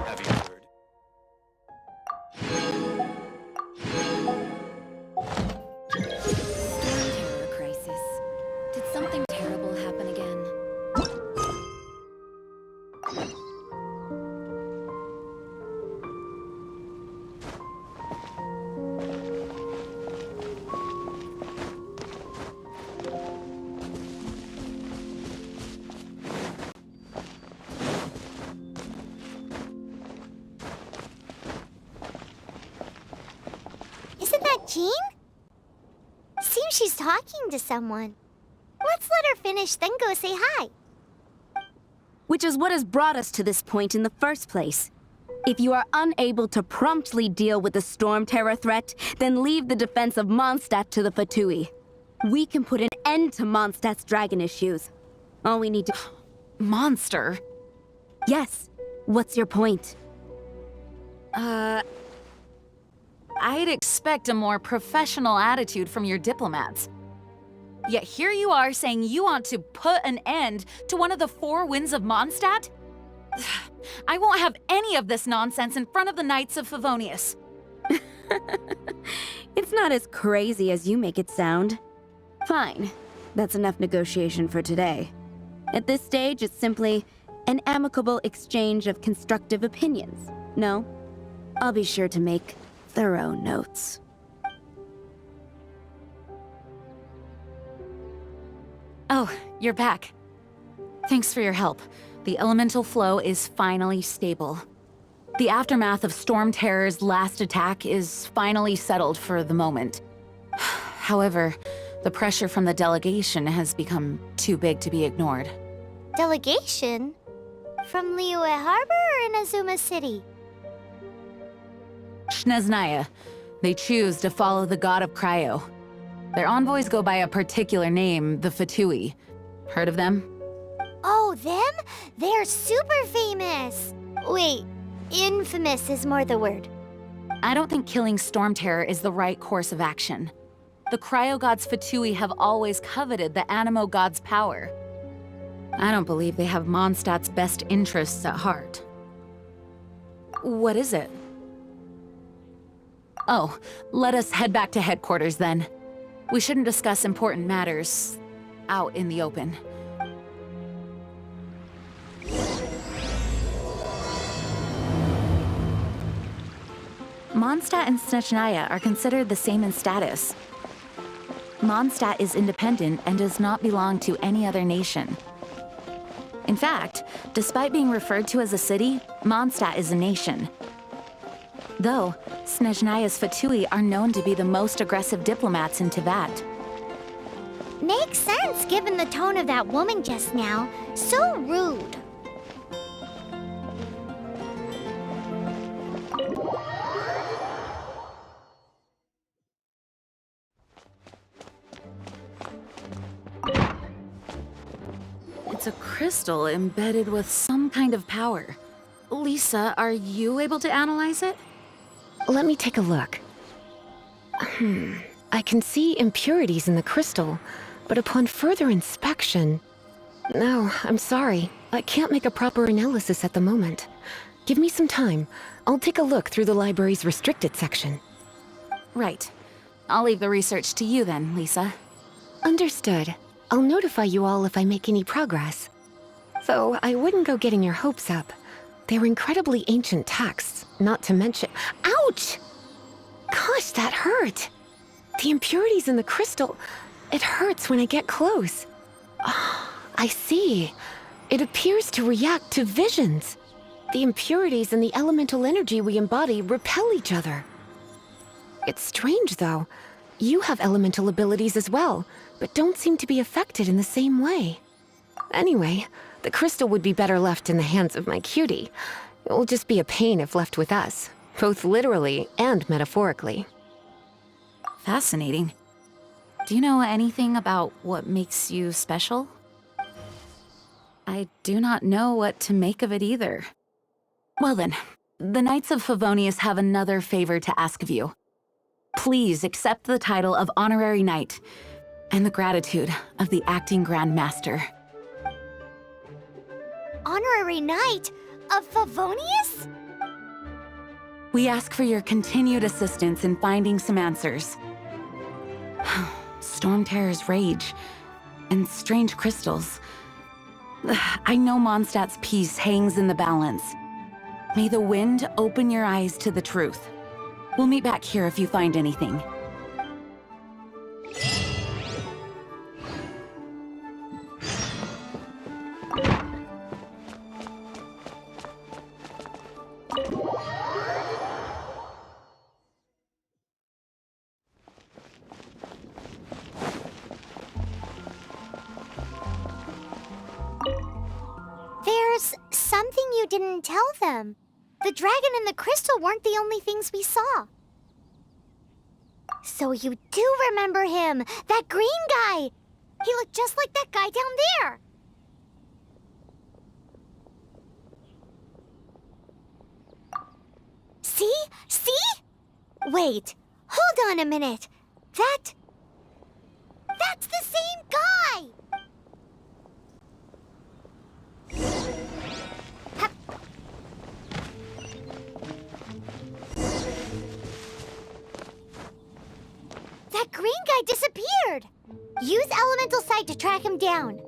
Have you heard? Terror crisis. Did something terrible happen again? Isn't that Jean? Seems she's talking to someone. Let's let her finish, then go say hi. Which is what has brought us to this point in the first place. If you are unable to promptly deal with the storm terror threat, then leave the defense of Mondstadt to the Fatui. We can put an end to Mondstadt's dragon issues. All we need to— Monster? Yes. What's your point? I'd expect a more professional attitude from your diplomats. Yet here you are saying you want to put an end to one of the four winds of Mondstadt? I won't have any of this nonsense in front of the Knights of Favonius. It's not as crazy as you make it sound. Fine. That's enough negotiation for today. At this stage, it's simply an amicable exchange of constructive opinions. No? I'll be sure to make thorough notes. Oh, you're back. Thanks for your help. The elemental flow is finally stable. The aftermath of Storm Terror's last attack is finally settled for the moment. However, the pressure from the delegation has become too big to be ignored. Delegation? From Liyue Harbor or Inazuma City? Snezhnaya. They choose to follow the god of Cryo. Their envoys go by a particular name, the Fatui. Heard of them? Oh, them? They're super famous! Wait, infamous is more the word. I don't think killing Storm Terror is the right course of action. The Cryo God's Fatui have always coveted the Animo God's power. I don't believe they have Mondstadt's best interests at heart. What is it? Oh, let us head back to headquarters then. We shouldn't discuss important matters out in the open. Mondstadt and Snezhnaya are considered the same in status. Mondstadt is independent and does not belong to any other nation. In fact, despite being referred to as a city, Mondstadt is a nation. Though, Snezhnaya's Fatui are known to be the most aggressive diplomats in Teyvat. Makes sense given the tone of that woman just now. So rude. It's a crystal embedded with some kind of power. Lisa, are you able to analyze it? Let me take a look. I can see impurities in the crystal, but upon further inspection... No, I'm sorry. I can't make a proper analysis at the moment. Give me some time. I'll take a look through the library's restricted section. Right. I'll leave the research to you then, Lisa. Understood. I'll notify you all if I make any progress. Though I wouldn't go getting your hopes up. They're incredibly ancient texts, not to mention— Ouch! Gosh, that hurt! The impurities in the crystal— it hurts when I get close. Ah, I see. It appears to react to visions. The impurities and the elemental energy we embody repel each other. It's strange, though. You have elemental abilities as well, but don't seem to be affected in the same way. Anyway, the crystal would be better left in the hands of my cutie. It will just be a pain if left with us, both literally and metaphorically. Fascinating. Do you know anything about what makes you special? I do not know what to make of it either. Well then, the Knights of Favonius have another favor to ask of you. please accept the title of Honorary Knight and the gratitude of the Acting Grand Master. Honorary Knight of Favonius? We ask for your continued assistance in finding some answers. Storm Terror's rage and strange crystals. I know Mondstadt's peace hangs in the balance. May the wind open your eyes to the truth. We'll meet back here if you find anything. There's something you didn't tell them. The dragon and the crystal weren't the only things we saw. So you do remember him, that green guy. He looked just like that guy down there. See? See? Wait, hold on a minute. That's the same guy! That green guy disappeared! Use Elemental Sight to track him down.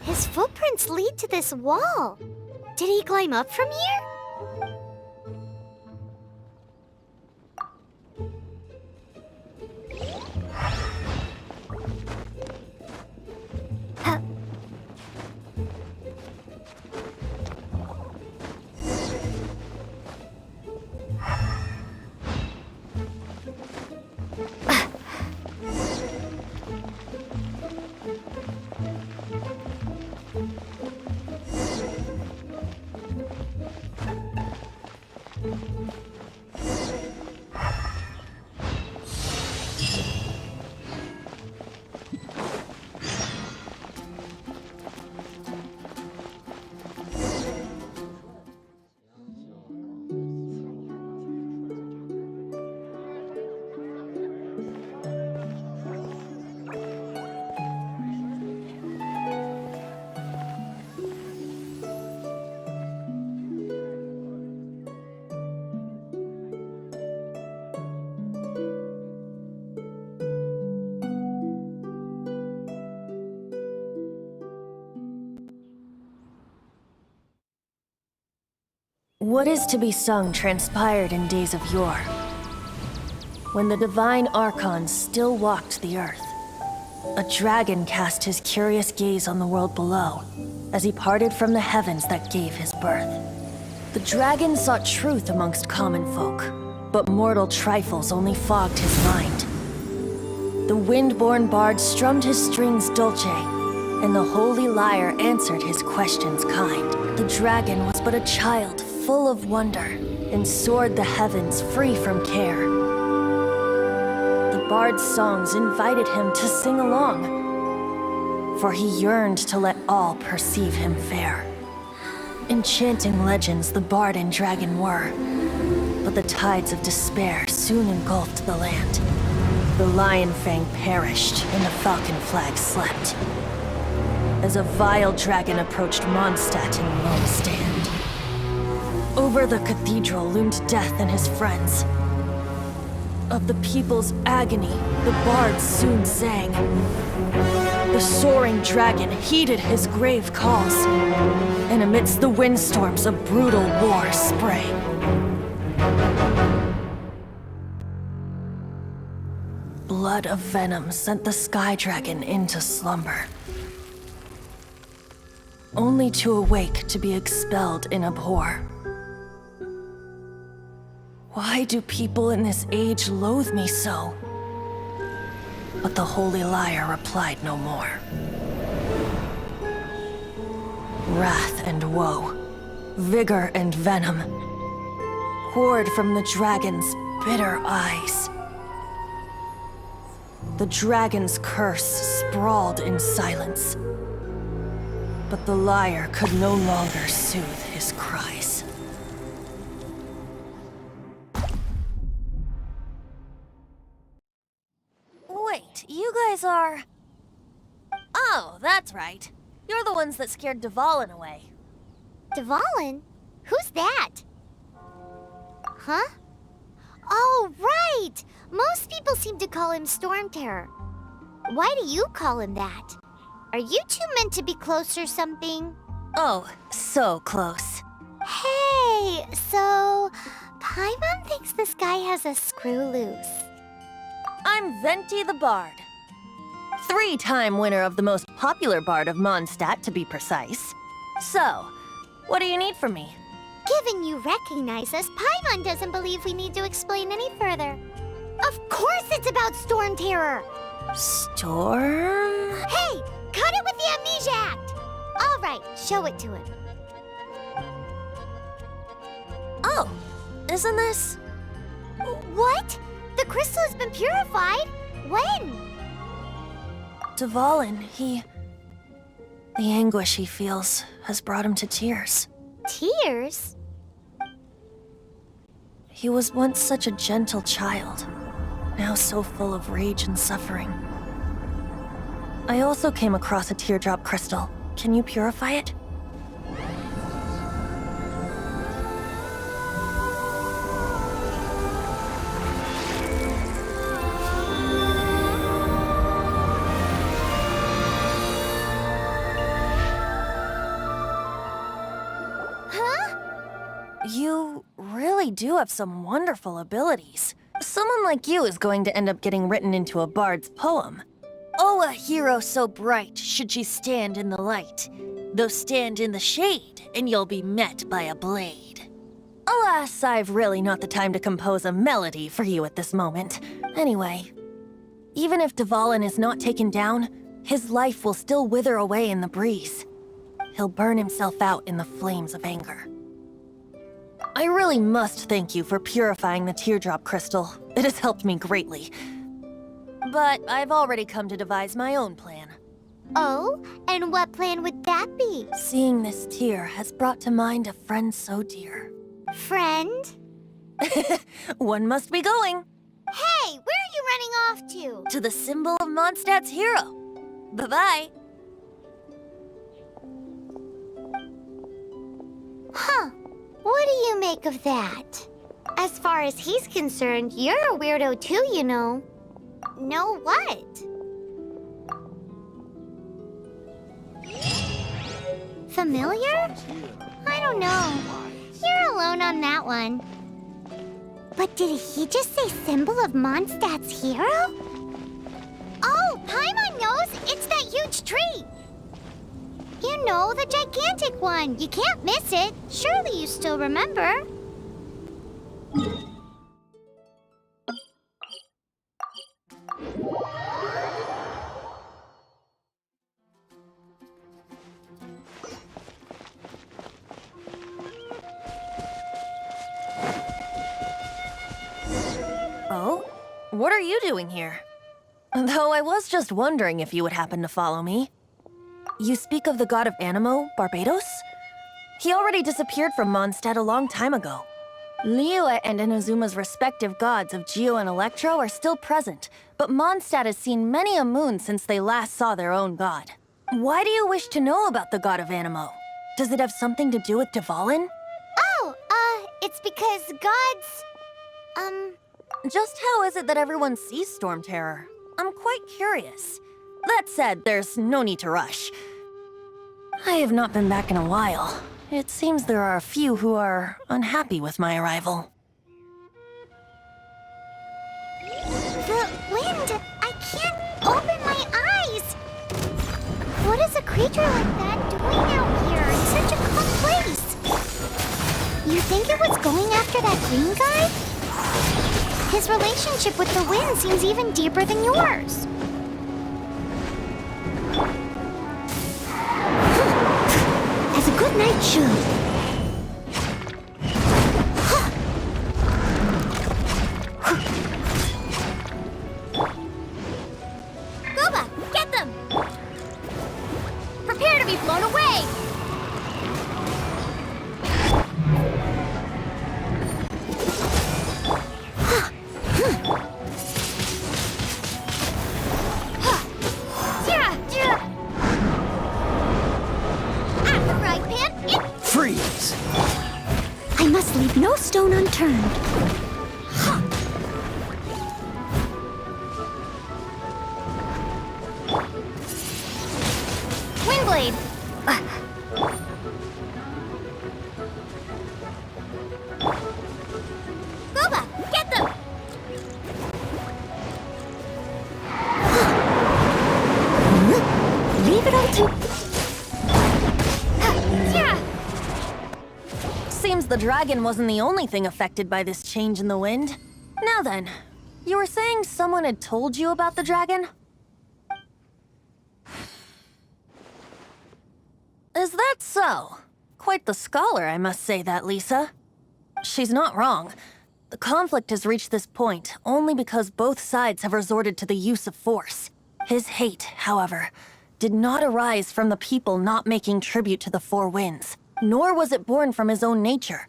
His footprints lead to this wall. Did he climb up from here? Huh. What is to be sung transpired in days of yore, when the divine archons still walked the earth. A dragon cast his curious gaze on the world below, as he parted from the heavens that gave his birth. The dragon sought truth amongst common folk, but mortal trifles only fogged his mind. The wind-born bard strummed his strings dulce, and the holy lyre answered his questions kind. The dragon was but a child, full of wonder, and soared the heavens free from care. The bard's songs invited him to sing along, for he yearned to let all perceive him fair. Enchanting legends the bard and dragon were, but the tides of despair soon engulfed the land. The lion fang perished, and the falcon flag slept, as a vile dragon approached Mondstadt in lone stand. Over the cathedral loomed Death and his friends. Of the people's agony, the bards soon sang. The soaring dragon heeded his grave calls, and amidst the windstorms a brutal war sprang. Blood of venom sent the sky dragon into slumber. only to awake to be expelled in abhor. Why do people in this age loathe me so? But the holy liar replied no more. Wrath and woe, vigor and venom, poured from the dragon's bitter eyes. The dragon's curse sprawled in silence, but the liar could no longer soothe his cries. Wait, you guys are... Oh, that's right. You're the ones that scared Dvalin away. Dvalin? Who's that? Huh? Oh, right! Most people seem to call him Storm Terror. Why do you call him that? Are you two meant to be close or something? Oh, so close. Hey, so... Paimon thinks this guy has a screw loose. I'm Venti the Bard. 3-time winner of the most popular bard of Mondstadt, to be precise. So, what do you need from me? Given you recognize us, Paimon doesn't believe we need to explain any further. Of course it's about Storm Terror! Storm? Hey! Cut it with the Amnesia Act! Alright, show it to him. Oh, isn't this... What? The crystal has been purified? When? Dvalin, the anguish he feels has brought him to tears. Tears? He was once such a gentle child, now so full of rage and suffering. I also came across a teardrop crystal. Can you purify it? You really do have some wonderful abilities. Someone like you is going to end up getting written into a bard's poem. Oh, a hero so bright should she stand in the light, though stand in the shade, and you'll be met by a blade. Alas, I've really not the time to compose a melody for you at this moment. Anyway, even if Dvalin is not taken down, his life will still wither away in the breeze. He'll burn himself out in the flames of anger. I really must thank you for purifying the teardrop crystal. It has helped me greatly. But I've already come to devise my own plan. Oh? And what plan would that be? Seeing this tear has brought to mind a friend so dear. Friend? One must be going. Hey, where are you running off to? To the symbol of Mondstadt's hero. Bye-bye. Huh. What do you make of that? As far as he's concerned, you're a weirdo too, you know. Know what? Familiar? I don't know. You're alone on that one. But did he just say symbol of Mondstadt's hero? Oh, Paimon knows! It's that huge tree! You know, the gigantic one. You can't miss it. Surely you still remember. Oh? What are you doing here? Though I was just wondering if you would happen to follow me. You speak of the god of Animo, Barbados? He already disappeared from Mondstadt a long time ago. Liyue and Inazuma's respective gods of Geo and Electro are still present, but Mondstadt has seen many a moon since they last saw their own god. Why do you wish to know about the god of Animo? Does it have something to do with Dvalin? Oh, it's because gods... Just how is it that everyone sees Storm Terror? I'm quite curious. That said, there's no need to rush. I have not been back in a while. It seems there are a few who are unhappy with my arrival. The wind! I can't open my eyes! What does a creature like that do doing out here in such a calm place? You think it was going after that green guy? His relationship with the wind seems even deeper than yours. As a good night should. Get them! Prepare to be blown away! At the right pan, Freeze! I must leave no stone unturned. Windblade! Boba, get them! Leave it all to... Seems the dragon wasn't the only thing affected by this change in the wind. Now then, you were saying someone had told you about the dragon? Is that so? Quite the scholar, I must say that, Lisa. She's not wrong. The conflict has reached this point only because both sides have resorted to the use of force. His hate, however, did not arise from the people not making tribute to the Four Winds, nor was it born from his own nature,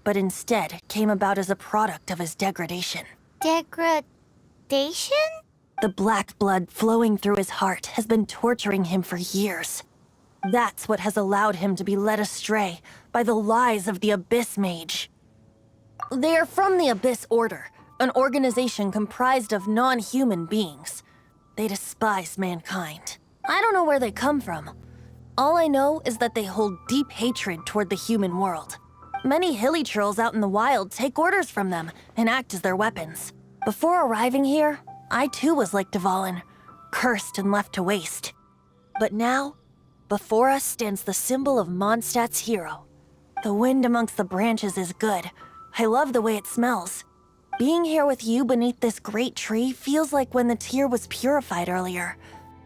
but instead came about as a product of his degradation. Degradation? The black blood flowing through his heart has been torturing him for years. That's what has allowed him to be led astray by the lies of the Abyss Mage. They are from the Abyss Order, an organization comprised of non-human beings. They despise mankind. I don't know where they come from. All I know is that they hold deep hatred toward the human world. Many hilly trolls out in the wild take orders from them and act as their weapons. Before arriving here, I too was like Dvalin, cursed and left to waste. But now, before us stands the symbol of Mondstadt's hero. The wind amongst the branches is good. I love the way it smells. Being here with you beneath this great tree feels like when the tear was purified earlier.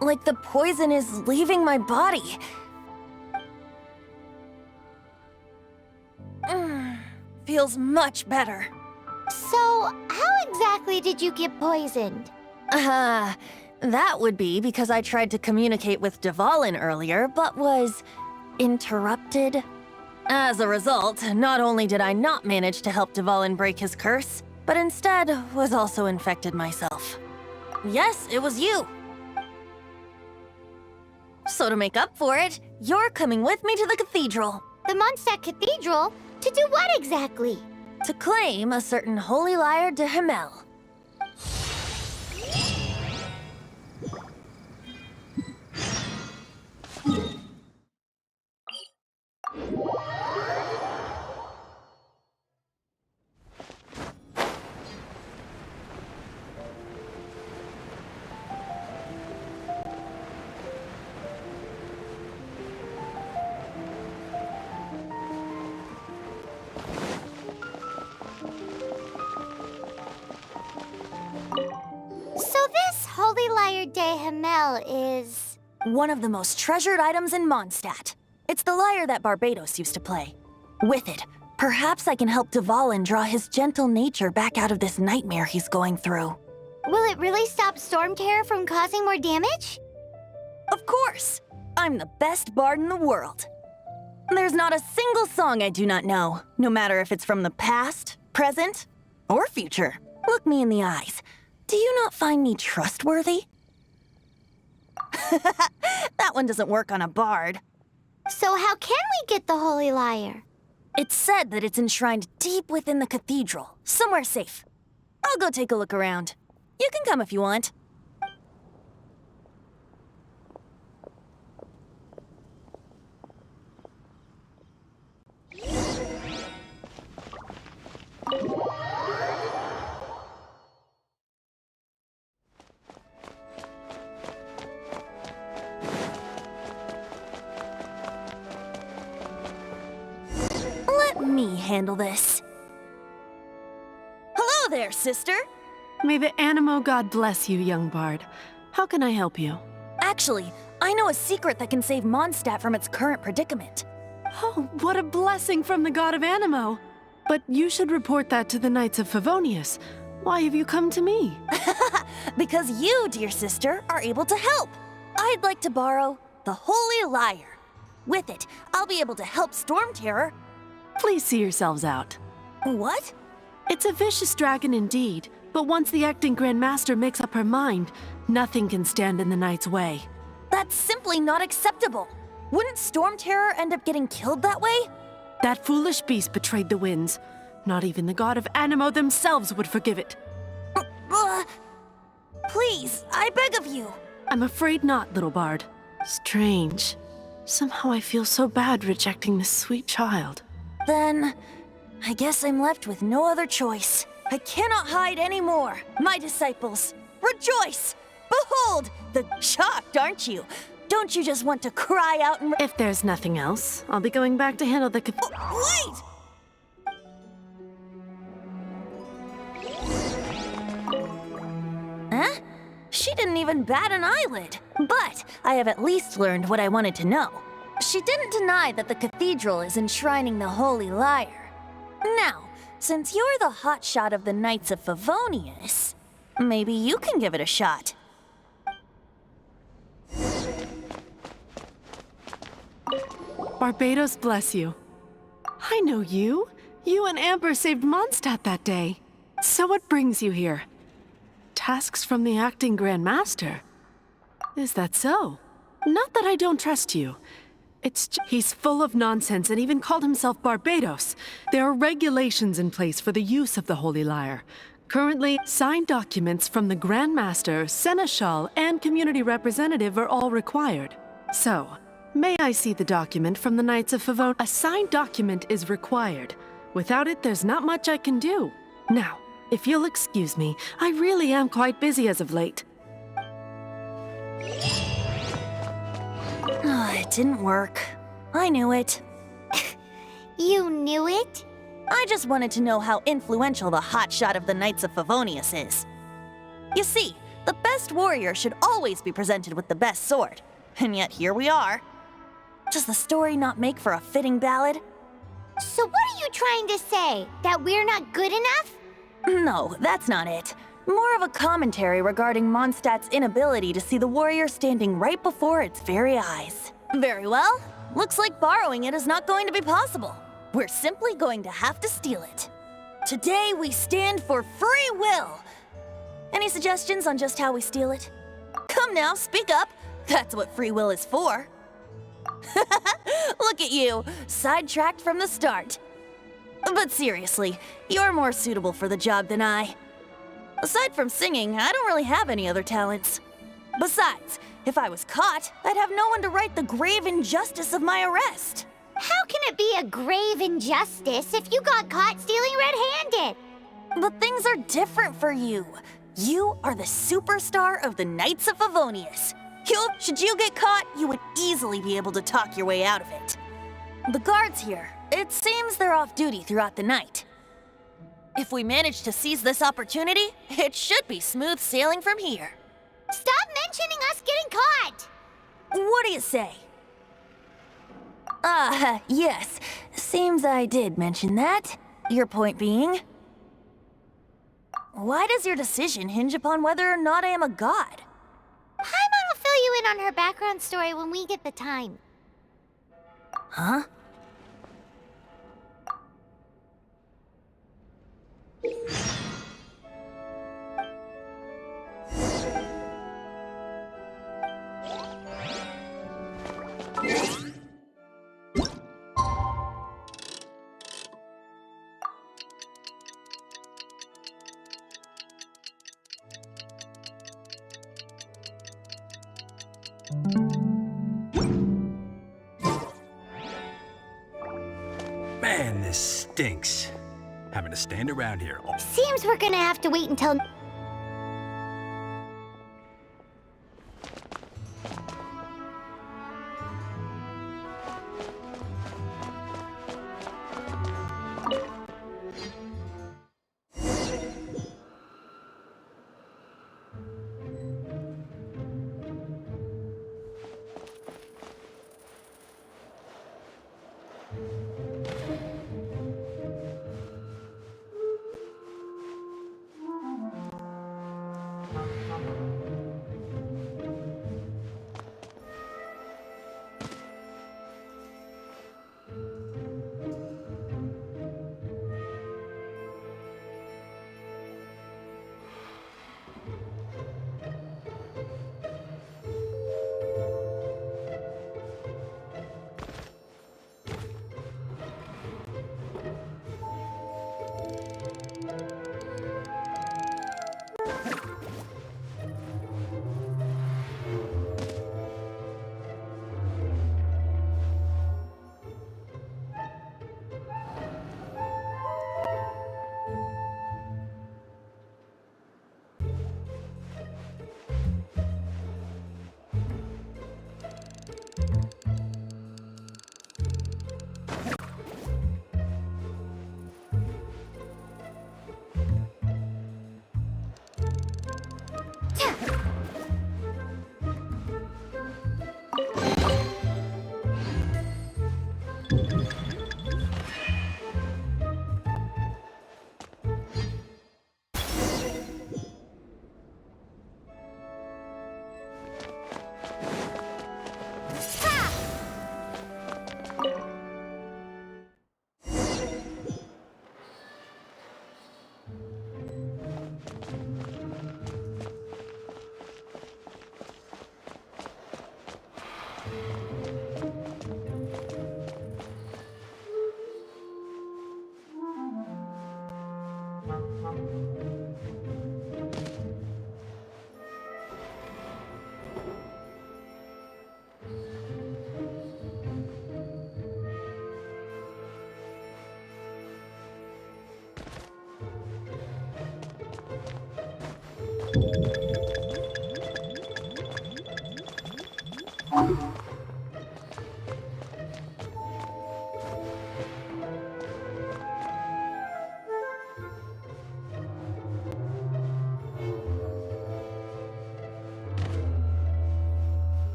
Like the poison is leaving my body. Feels much better. So, how exactly did you get poisoned? That would be because I tried to communicate with Dvalin earlier, but was interrupted. As a result, not only did I not manage to help Dvalin break his curse, but instead was also infected myself. Yes, it was you. So to make up for it, you're coming with me to the cathedral. The Mondstadt Cathedral? To do what exactly? To claim a certain holy lyre de Himmel. So this holy lyre de Himmel is... One of the most treasured items in Mondstadt. It's the lyre that Barbados used to play. With it, perhaps I can help Dvalin draw his gentle nature back out of this nightmare he's going through. Will it really stop Storm Terror from causing more damage? Of course! I'm the best bard in the world. There's not a single song I do not know, no matter if it's from the past, present, or future. Look me in the eyes. Do you not find me trustworthy? That one doesn't work on a bard. So how can we get the holy lyre? It's said that it's enshrined deep within the cathedral, somewhere safe. I'll go take a look around. You can come if you want. handle this. Hello there, sister! May the Animo God bless you, young bard. How can I help you? Actually, I know a secret that can save Mondstadt from its current predicament. Oh, what a blessing from the god of Animo! But you should report that to the Knights of Favonius. Why have you come to me? Because you, dear sister, are able to help. I'd like to borrow the Holy Lyre. With it, I'll be able to help Storm Terror. Please see yourselves out. What? It's a vicious dragon indeed, but once the acting Grand Master makes up her mind, nothing can stand in the Knight's way. That's simply not acceptable. Wouldn't Storm Terror end up getting killed that way? That foolish beast betrayed the winds. Not even the god of Animo themselves would forgive it. Please, I beg of you. I'm afraid not, little bard. Strange. Somehow I feel so bad rejecting this sweet child. Then, I guess I'm left with no other choice. I cannot hide anymore. My disciples, rejoice! Behold, shocked, aren't you? Don't you just want to cry out and... If there's nothing else, I'll be going back to handle the Wait! Huh? She didn't even bat an eyelid. But I have at least learned what I wanted to know. She didn't deny that the cathedral is enshrining the Holy Lyre. Now, since you're the hotshot of the Knights of Favonius, maybe you can give it a shot. Barbados bless you. I know you. You and Amber saved Mondstadt that day. So what brings you here? Tasks from the acting Grand Master? Is that so? Not that I don't trust you. He's full of nonsense and even called himself Barbados. There are regulations in place for the use of the Holy Lyre. Currently, signed documents from the Grand Master, Seneschal, and Community Representative are all required. So, may I see the document from the Knights of Favonius? A signed document is required. Without it, there's not much I can do. Now, if you'll excuse me, I really am quite busy as of late. It didn't work. I knew it. You knew it? I just wanted to know how influential the hotshot of the Knights of Favonius is. You see, the best warrior should always be presented with the best sword. And yet here we are. Does the story not make for a fitting ballad? So what are you trying to say? That we're not good enough? No, that's not it. More of a commentary regarding Mondstadt's inability to see the warrior standing right before its very eyes. Very well. Looks like borrowing it is not going to be possible. We're simply going to have to steal it. Today we stand for free will. Any suggestions on just how we steal it? Come now, speak up. That's what free will is for. Look at you, sidetracked from the start. But seriously, you're more suitable for the job than I. Aside from singing, I don't really have any other talents. Besides, if I was caught, I'd have no one to right the grave injustice of my arrest. How can it be a grave injustice if you got caught stealing red-handed? But things are different for you. You are the superstar of the Knights of Favonius. Should you get caught, you would easily be able to talk your way out of it. The guards here, it seems they're off duty throughout the night. If we manage to seize this opportunity, it should be smooth sailing from here. Stop mentioning us getting caught! What do you say? Yes. Seems I did mention that. Your point being? Why does your decision hinge upon whether or not I am a god? Paimon will fill you in on her background story when we get the time. Huh? Man, this stinks. Having to stand around here all... Seems we're gonna have to wait until...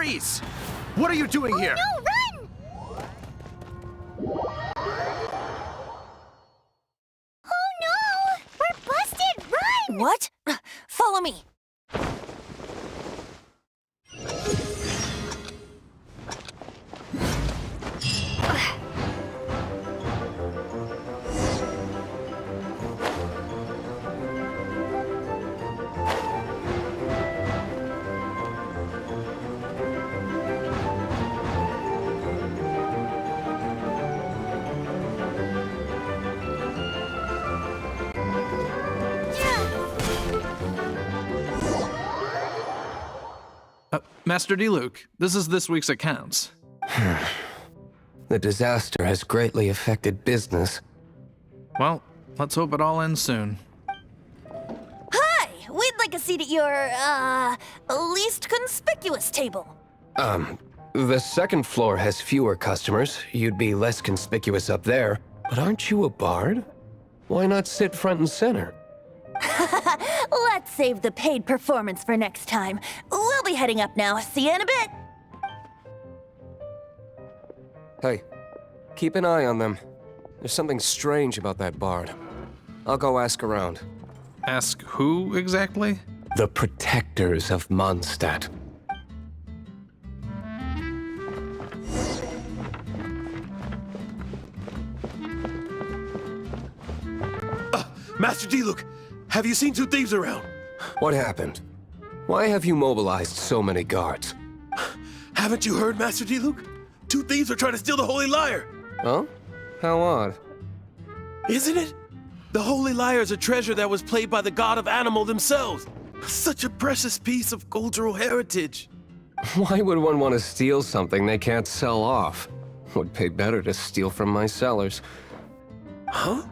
Freeze! What are you doing here? No, run! Oh no! We're busted! Run! What? Follow me. Master D-Luke, this is this week's accounts. The disaster has greatly affected business. Well, let's hope it all ends soon. Hi! We'd like a seat at your, least conspicuous table. The second floor has fewer customers. You'd be less conspicuous up there. But aren't you a bard? Why not sit front and center? Let's save the paid performance for next time. We'll be heading up now. See you in a bit. Hey, keep an eye on them. There's something strange about that bard. I'll go ask around. Ask who exactly? The protectors of Mondstadt. Master D-Luke, have you seen two thieves around? What happened? Why have you mobilized so many guards? Haven't you heard, Master D-Luke? Two thieves are trying to steal the Holy Lyre. Huh? How odd. Isn't it? The Holy Lyre is a treasure that was played by the god of animal themselves. Such a precious piece of cultural heritage. Why would one want to steal something they can't sell off? Would pay better to steal from my sellers. Huh?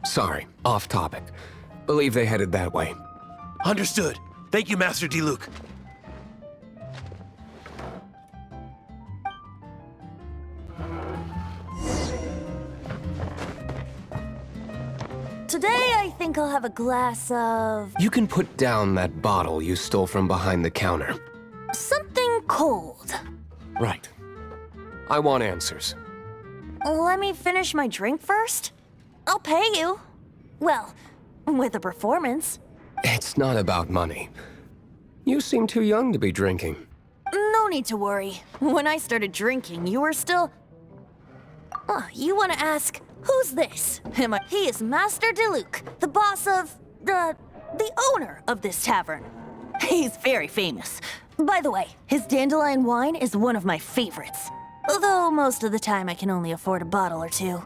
Sorry, off topic. Believe they headed that way. Understood. Thank you, Master D-Luke. Today, I think I'll have a glass of... You can put down that bottle you stole from behind the counter. something cold. Right. I want answers. Let me finish my drink first. I'll pay you. Well, with a performance. It's not about money. You seem too young to be drinking. No need to worry. When I started drinking, you were still... Oh, you want to ask, who's this? He is Master D-Luke, the boss of... the owner of this tavern. He's very famous. By the way, his dandelion wine is one of my favorites. Although most of the time I can only afford a bottle or two.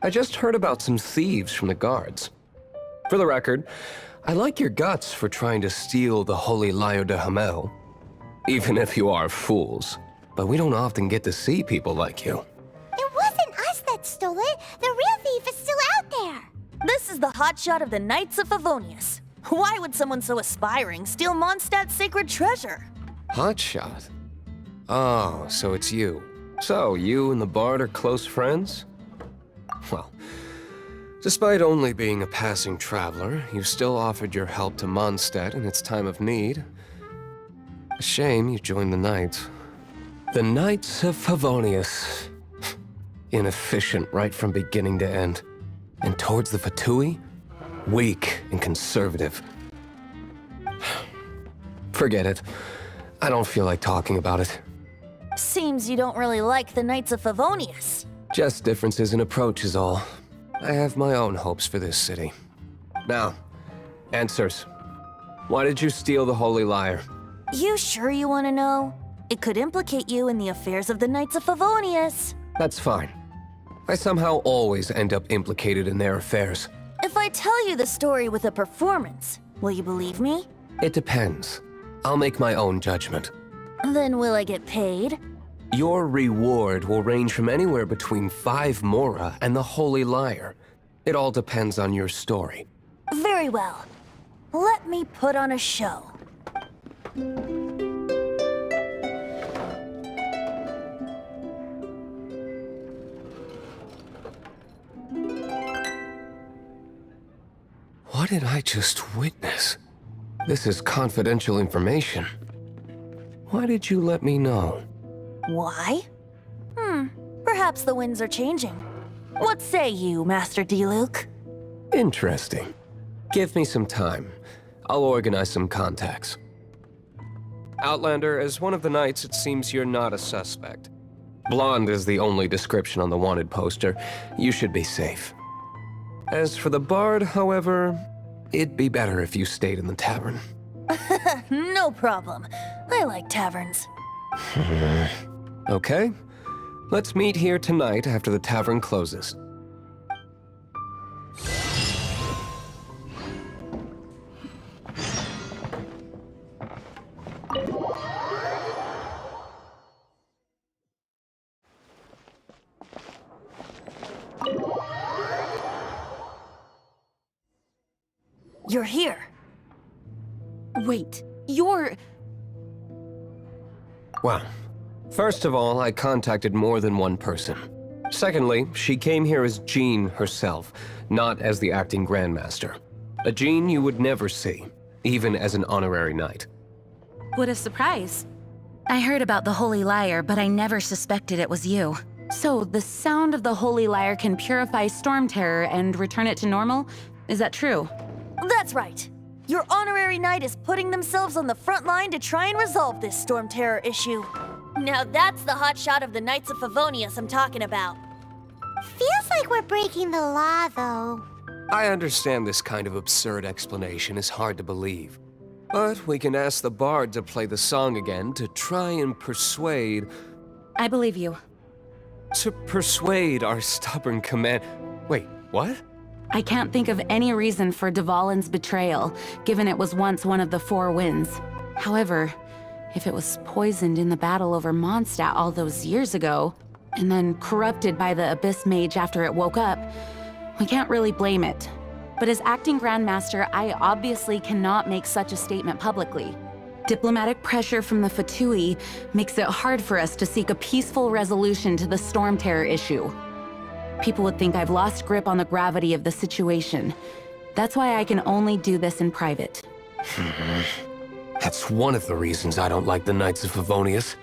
I just heard about some thieves from the guards. For the record, I like your guts for trying to steal the Holy Lyre de Hamel. Even if you are fools. But we don't often get to see people like you. It wasn't us that stole it. The real thief is still out there. This is the hotshot of the Knights of Favonius. Why would someone so aspiring steal Mondstadt's sacred treasure? Hotshot? Oh, so it's you. So, you and the Bard are close friends? Well, despite only being a passing traveler, you still offered your help to Mondstadt in its time of need. A shame you joined the Knights. The Knights of Favonius. Inefficient right from beginning to end. And towards the Fatui, weak and conservative. Forget it. I don't feel like talking about it. Seems you don't really like the Knights of Favonius. Just differences in approach is all. I have my own hopes for this city. Now, answers. Why did you steal the Holy Lyre? You sure you want to know? It could implicate you in the affairs of the Knights of Favonius. That's fine. I somehow always end up implicated in their affairs. If I tell you the story with a performance, will you believe me? It depends. I'll make my own judgment. Then will I get paid? Your reward will range from anywhere between 5 mora and the Holy Lyre. It all depends on your story. Very well. Let me put on a show. What did I just witness? This is confidential information. Why did you let me know? Why? Perhaps the winds are changing. What say you, Master D-Luke? Interesting. Give me some time. I'll organize some contacts. Outlander, as one of the knights, it seems you're not a suspect. Blonde is the only description on the wanted poster. You should be safe. As for the bard, however, it'd be better if you stayed in the tavern. No problem. I like taverns. Okay. Let's meet here tonight after the tavern closes. You're here. Wait, you're... Well, first of all, I contacted more than one person. Secondly, she came here as Jean herself, not as the acting Grandmaster. A Jean you would never see, even as an honorary knight. What a surprise. I heard about the Holy Lyre, but I never suspected it was you. So, the sound of the Holy Lyre can purify Storm Terror and return it to normal? Is that true? That's right. Your honorary knight is putting themselves on the front line to try and resolve this Storm Terror issue. Now that's the hotshot of the Knights of Favonius I'm talking about. Feels like we're breaking the law, though. I understand this kind of absurd explanation is hard to believe. But we can ask the bard to play the song again to try and persuade... I believe you. To persuade our stubborn command... Wait, what? I can't think of any reason for Dvalin's betrayal, given it was once one of the Four Winds. However, if it was poisoned in the battle over Mondstadt all those years ago, and then corrupted by the Abyss Mage after it woke up, we can't really blame it. But as acting Grandmaster, I obviously cannot make such a statement publicly. Diplomatic pressure from the Fatui makes it hard for us to seek a peaceful resolution to the Storm Terror issue. People would think I've lost grip on the gravity of the situation. That's why I can only do this in private. That's one of the reasons I don't like the Knights of Favonius.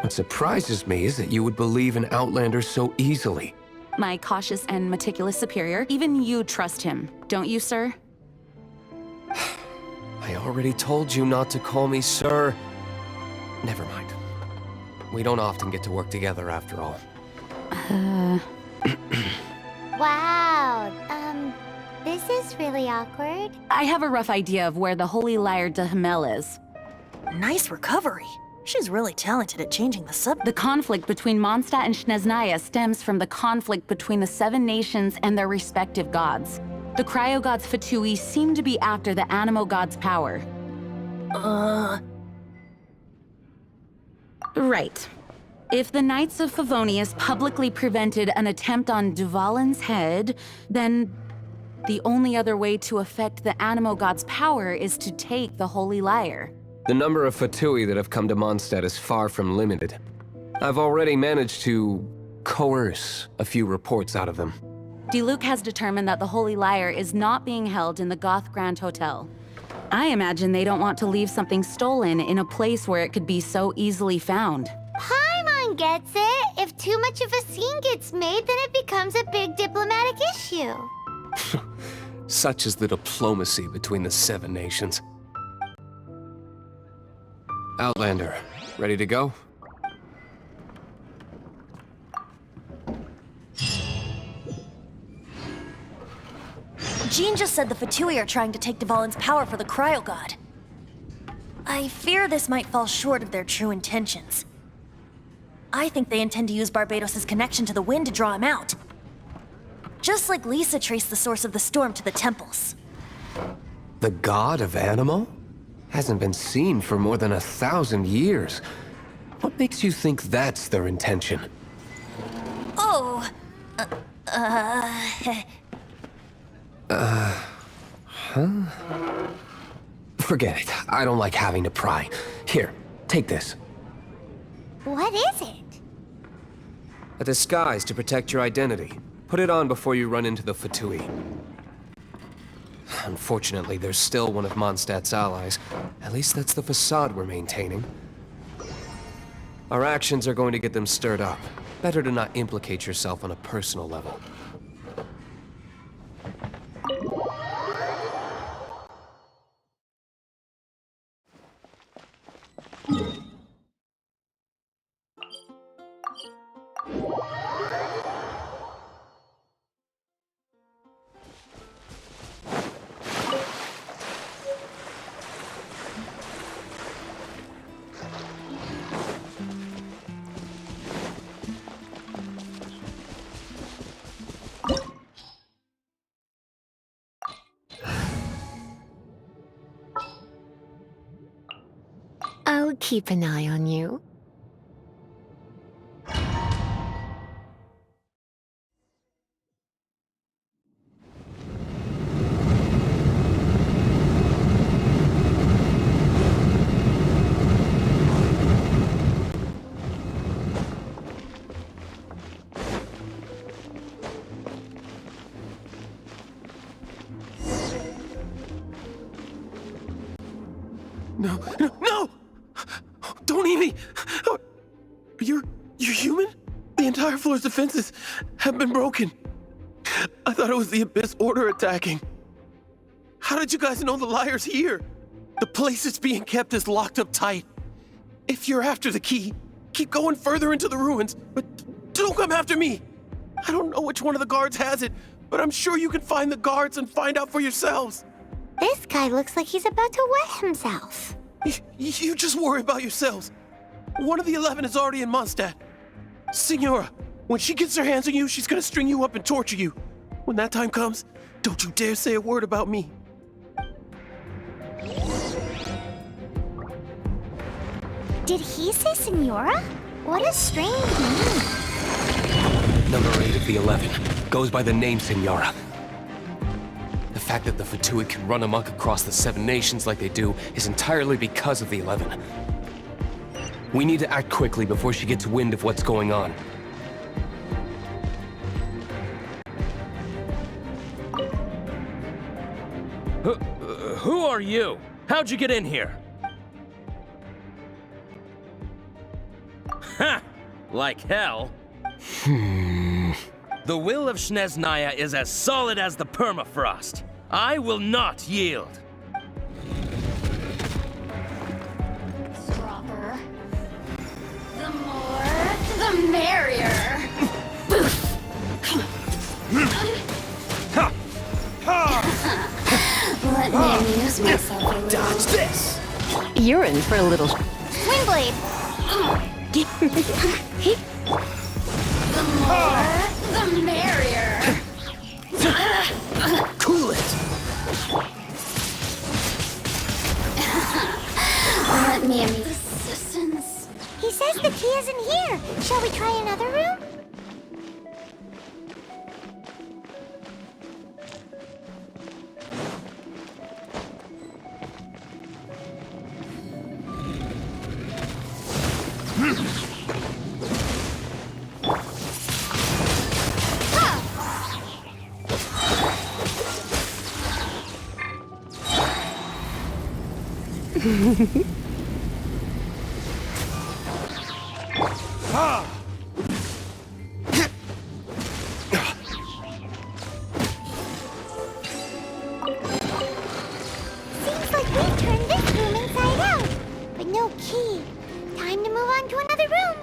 What surprises me is that you would believe in Outlander so easily. My cautious and meticulous superior, even you trust him, don't you, sir? I already told you not to call me sir. Never mind. We don't often get to work together after all. Wow, this is really awkward. I have a rough idea of where the Holy Lyre de Himmel is. Nice recovery. She's really talented at changing the subject. The conflict between Mondstadt and Snezhnaya stems from the conflict between the Seven Nations and their respective gods. The cryo-gods Fatui seem to be after the Animo god's power. Right. If the Knights of Favonius publicly prevented an attempt on Dvalin's head, then the only other way to affect the Animo god's power is to take the Holy Lyre. The number of Fatui that have come to Mondstadt is far from limited. I've already managed to coerce a few reports out of them. D-Luke has determined that the Holy Lyre is not being held in the Goth Grand Hotel. I imagine they don't want to leave something stolen in a place where it could be so easily found. Paimon gets it. If too much of a scene gets made, then it becomes a big diplomatic issue. Such is the diplomacy between the Seven Nations. Outlander, ready to go? Jean just said the Fatui are trying to take Dvalin's power for the Cryo God. I fear this might fall short of their true intentions. I think they intend to use Barbados' connection to the wind to draw him out. Just like Lisa traced the source of the storm to the temples. The god of Animo? Hasn't been seen for more than 1,000 years. What makes you think that's their intention? Oh, Forget it. I don't like having to pry. Here, take this. What is it? A disguise to protect your identity. Put it on before you run into the Fatui. Unfortunately, there's still one of Mondstadt's allies. At least that's the facade we're maintaining. Our actions are going to get them stirred up. Better to not implicate yourself on a personal level. I'll keep an eye on you. No, no, no! Don't eat me! You're human? The entire floor's defenses have been broken. I thought it was the Abyss Order attacking. How did you guys know the liar's here? The place it's being kept is locked up tight. If you're after the key, keep going further into the ruins, but don't come after me. I don't know which one of the guards has it, but I'm sure you can find the guards and find out for yourselves. This guy looks like he's about to wet himself. You just worry about yourselves. One of the 11 is already in Mondstadt. Signora, when she gets her hands on you, she's gonna string you up and torture you. When that time comes, don't you dare say a word about me. Did he say Senora? What a strange name. Number 8 of the 11 goes by the name Senora. The fact that the Fatui can run amok across the 7 nations like they do is entirely because of the 11. We need to act quickly before she gets wind of what's going on. Who are you? How'd you get in here? Ha! Like hell. The will of Snezhnaya is as solid as the permafrost. I will not yield. Stropper. The more, the merrier. Let me amuse myself a little. Dodge this! You're in for a little... Windblade. The more, the merrier. Cool it! Let me amuse assistance. He says the key isn't here. Shall we try another room? Seems like we've turned this room inside out, but no key. Time to move on to another room.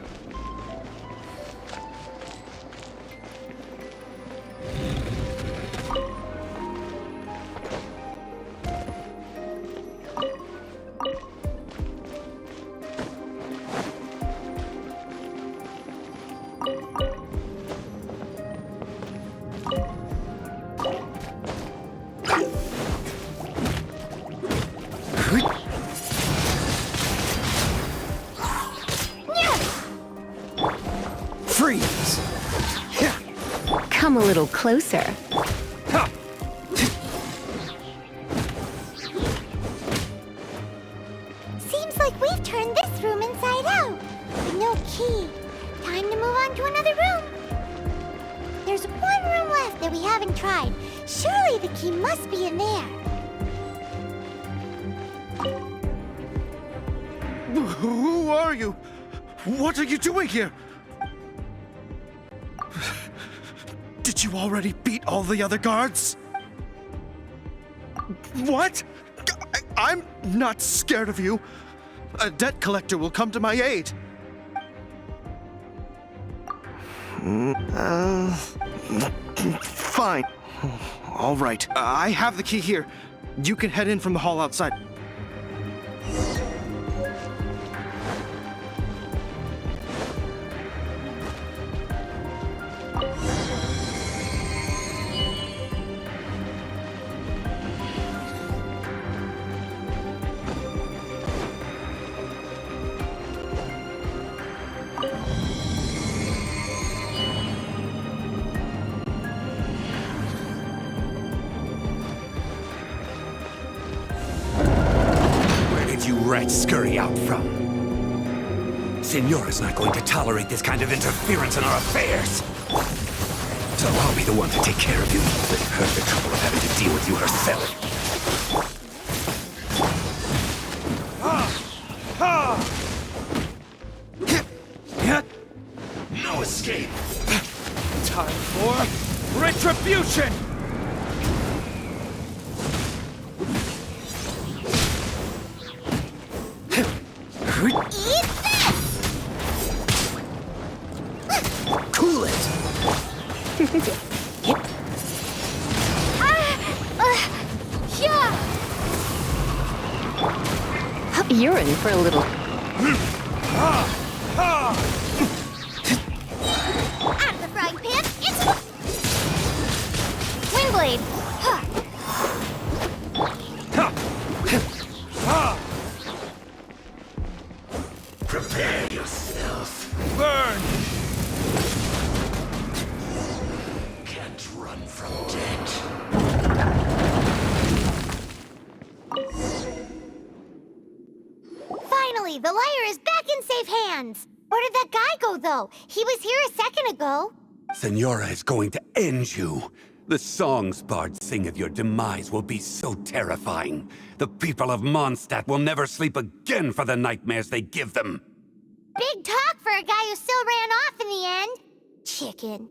Freeze! Come a little closer. Seems like we've turned this room inside out, but no key. Time to move on to another room. There's one room left that we haven't tried. Surely the key must be in there. Who are you? What are you doing here? Did you already beat all the other guards? What? I'm not scared of you. A debt collector will come to my aid. Fine. All right. I have the key here. You can head in from the hall outside. You rats scurry out from? Senora's not going to tolerate this kind of interference in our affairs. So I'll be the one to take care of you. Save her the trouble of having to deal with you herself. No escape. Time for retribution! Eat this! Cool it! Yeah! You're in for a little... Out of the frying pan, into the... Windblade! Prepare yourself. Burn! Can't run from death. Finally, the liar is back in safe hands! Where did that guy go, though? He was here a second ago. Senora is going to end you. The songs bards sing of your demise will be so terrifying. The people of Mondstadt will never sleep again for the nightmares they give them. Big talk for a guy who still ran off in the end. Chicken.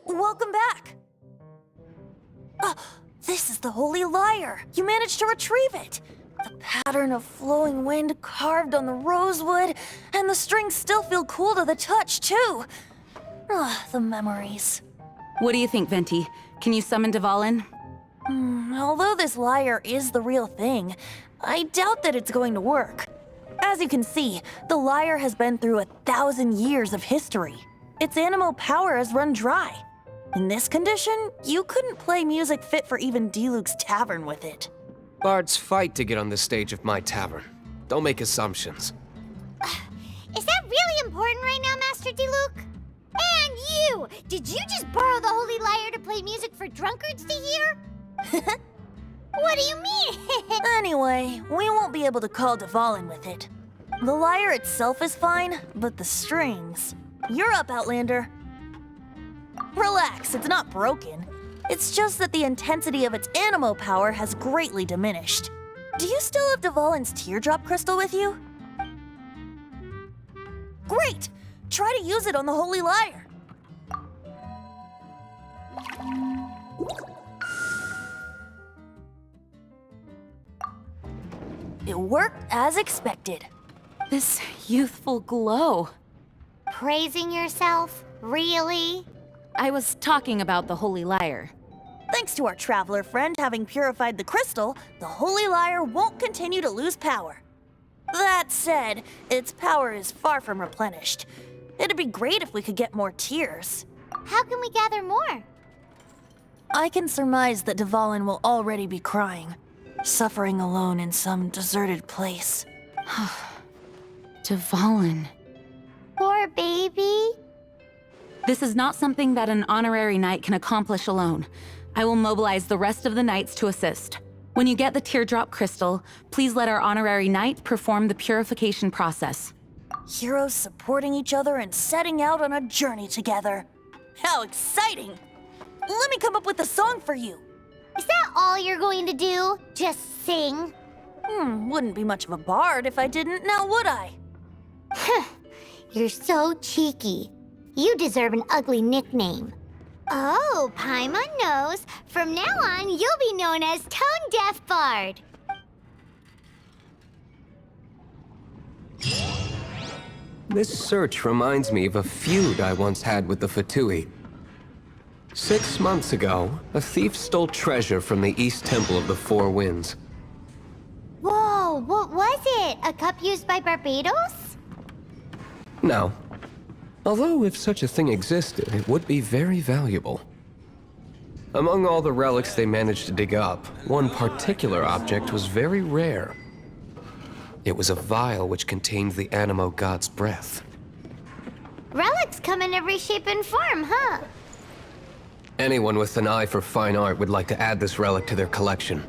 Welcome back! This is the Holy Lyre! You managed to retrieve it! The pattern of flowing wind carved on the rosewood, and the strings still feel cool to the touch, too! The memories. What do you think, Venti? Can you summon Dvalin? Although this lyre is the real thing, I doubt that it's going to work. As you can see, the lyre has been through 1,000 years of history. Its animal power has run dry. In this condition, you couldn't play music fit for even Diluc's tavern with it. Bards fight to get on the stage of my tavern. Don't make assumptions. Is that really important right now, Master Diluc? And you! Did you just borrow the Holy Lyre to play music for drunkards to hear? What do you mean? Anyway, we won't be able to call Dvalin with it. The lyre itself is fine, but the strings... You're up, Outlander. Relax, it's not broken. It's just that the intensity of its animo power has greatly diminished. Do you still have Dvalin's teardrop crystal with you? Great! Try to use it on the Holy Lyre. It worked as expected. This youthful glow. Praising yourself? Really? I was talking about the Holy Lyre. Thanks to our traveler friend having purified the crystal, the Holy Lyre won't continue to lose power. That said, its power is far from replenished. It'd be great if we could get more tears. How can we gather more? I can surmise that Dvalin will already be crying, suffering alone in some deserted place. Dvalin. Poor baby. This is not something that an honorary knight can accomplish alone. I will mobilize the rest of the knights to assist. When you get the teardrop crystal, please let our honorary knight perform the purification process. Heroes supporting each other and setting out on a journey together. How exciting! Let me come up with a song for you. Is that all you're going to do? Just sing? Wouldn't be much of a bard if I didn't, now would I? You're so cheeky. You deserve an ugly nickname. Oh, Paimon knows. From now on, you'll be known as Tone Deaf Bard. This search reminds me of a feud I once had with the Fatui. 6 months ago, a thief stole treasure from the East Temple of the Four Winds. Whoa, what was it? A cup used by Barbados? No. Although if such a thing existed, it would be very valuable. Among all the relics they managed to dig up, one particular object was very rare. It was a vial which contained the Animo god's breath. Relics come in every shape and form, huh? Anyone with an eye for fine art would like to add this relic to their collection.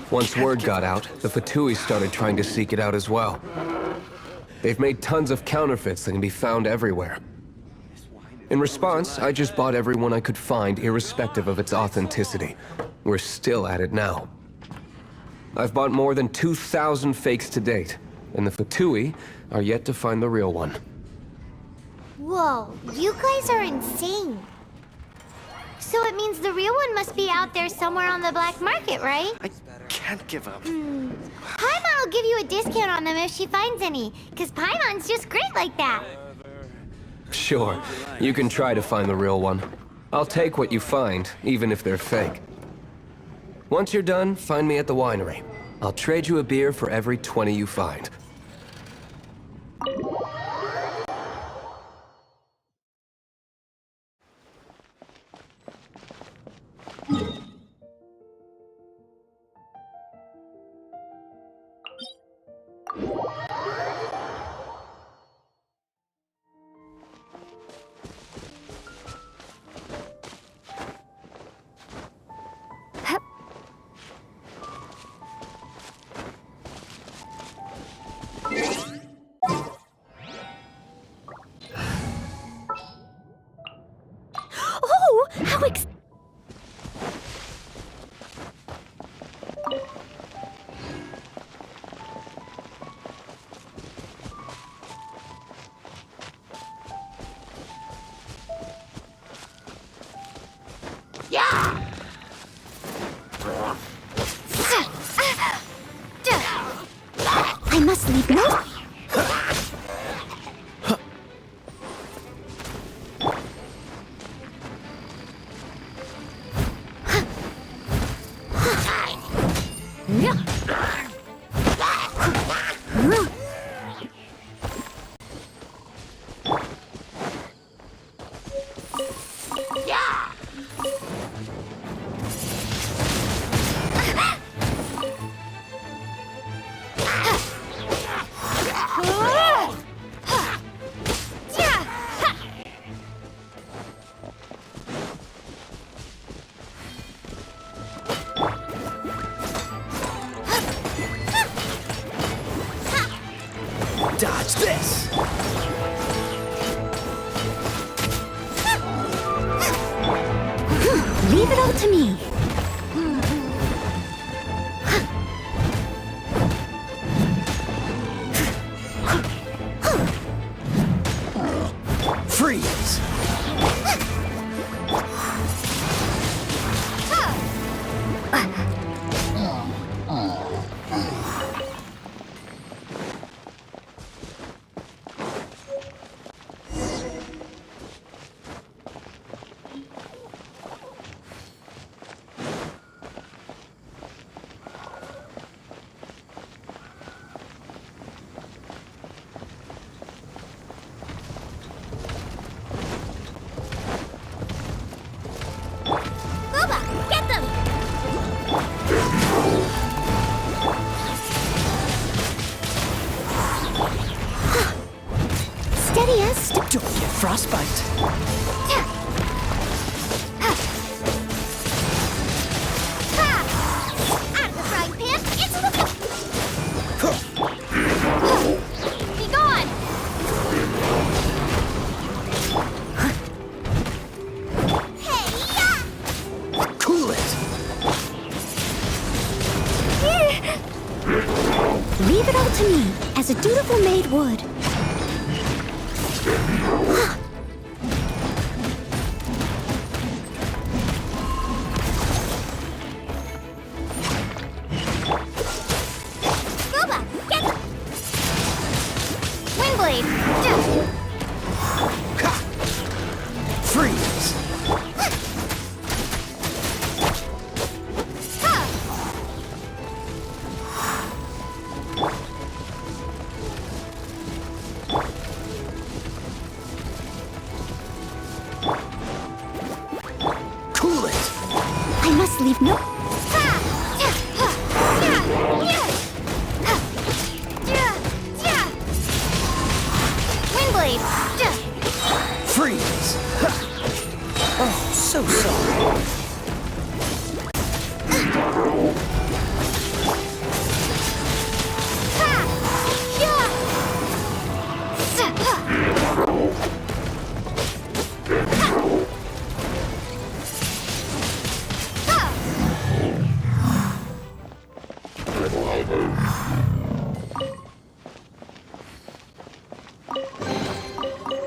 Once word got out, the Fatui started trying to seek it out as well. They've made tons of counterfeits that can be found everywhere. In response, I just bought every one I could find, irrespective of its authenticity. We're still at it now. I've bought more than 2,000 fakes to date, and the Fatui are yet to find the real one. Whoa, you guys are insane. So it means the real one must be out there somewhere on the black market, right? I can't give up. Paimon will give you a discount on them if she finds any, because Paimon's just great like that. Sure, you can try to find the real one. I'll take what you find, even if they're fake. Once you're done, find me at the winery. I'll trade you a beer for every 20 you find. Oh, how I must leave now. Dodge this! Leave it all to me. Freeze! frostbite. Out of the frying pan, into the... Be gone! Hey-ya! Cool it. Leave it all to me, as a dutiful maid would. Boba, get them! Windblade, Freeze. Cool it. I must leave no... Windblade! Freeze. Oh, so sorry.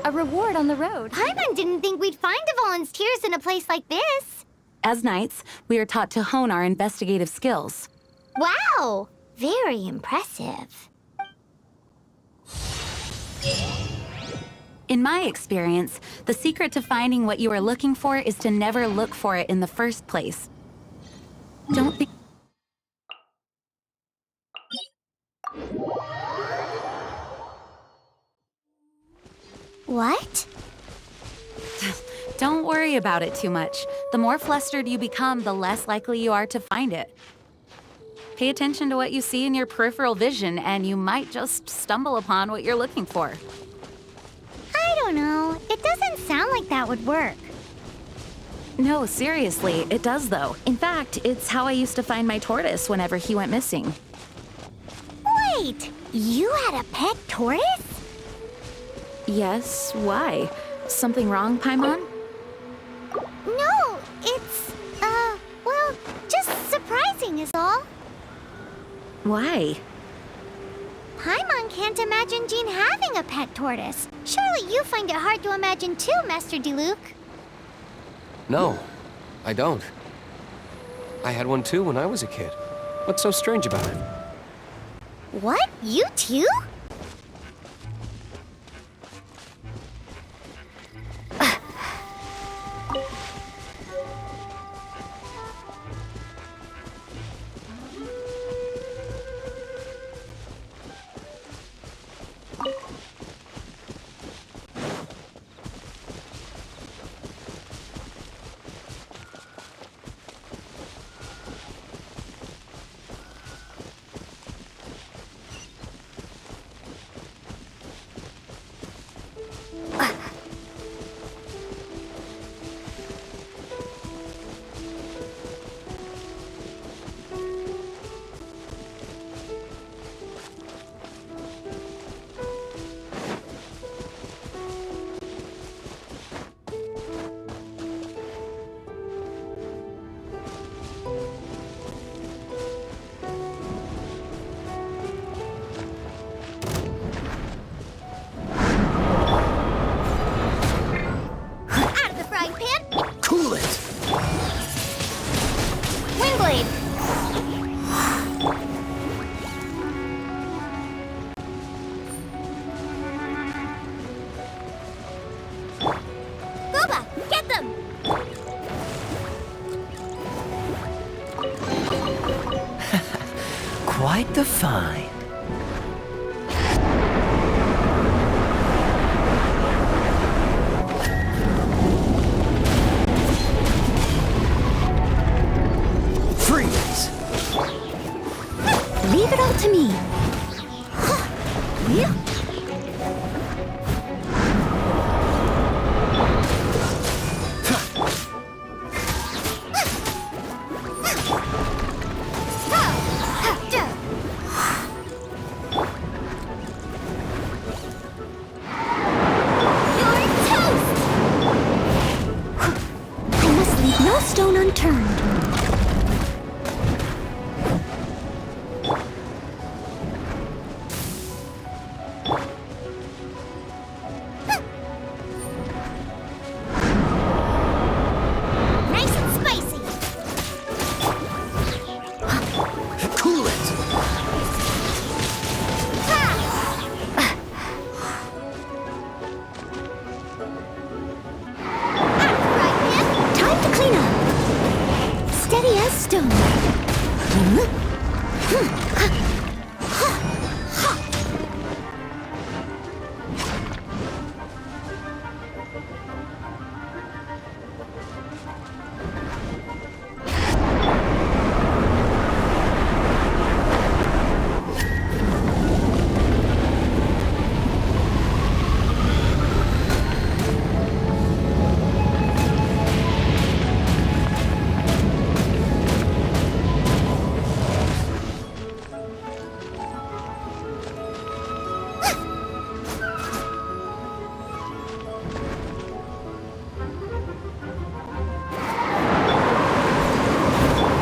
A reward on the road. Paimon didn't think we'd find the volunteers in a place like this. As knights, we are taught to hone our investigative skills. Wow! Very impressive. In my experience, the secret to finding what you are looking for is to never look for it in the first place. Don't think... What? Don't worry about it too much. The more flustered you become, the less likely you are to find it. Pay attention to what you see in your peripheral vision, and you might just stumble upon what you're looking for. I don't know. It doesn't sound like that would work. No, seriously, it does though. In fact, it's how I used to find my tortoise whenever he went missing. Wait! You had a pet tortoise? Yes, why? Something wrong, Paimon? No, it's, well, just surprising is all. Why? Paimon can't imagine Jean having a pet tortoise. Surely you find it hard to imagine too, Master Diluc. No, I don't. I had one too when I was a kid. What's so strange about it? What? You too? Quite the find. Freeze! Leave it all to me. stone unturned. Nice and spicy. Cool it. Time to clean up. Steady as stone.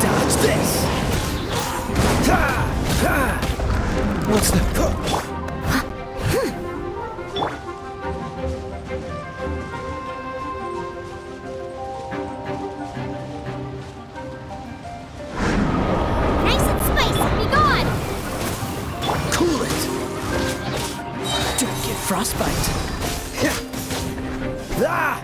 Dodge this. What's the... Nice and spicy. Be gone. Cool it. Don't get frostbite. Ah!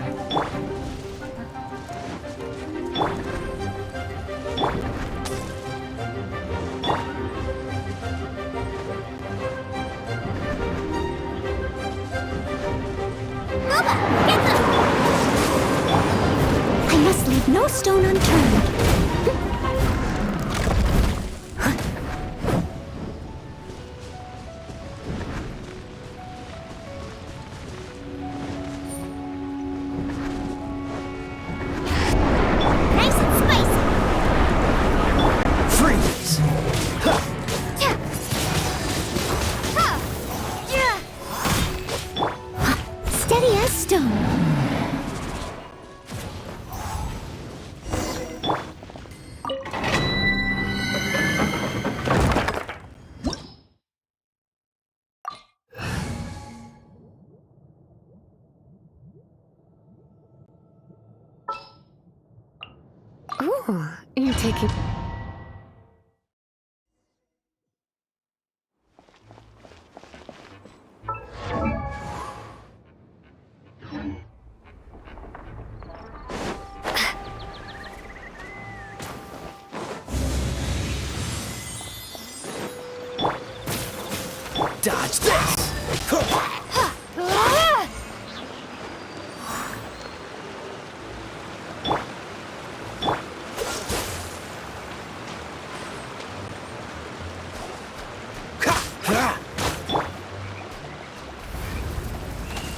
Bubba, get them. I must leave no stone unturned. Nice and spicy. Freeze. Yeah. Yeah. Steady as stone. Ooh, you're taking... Dodge this.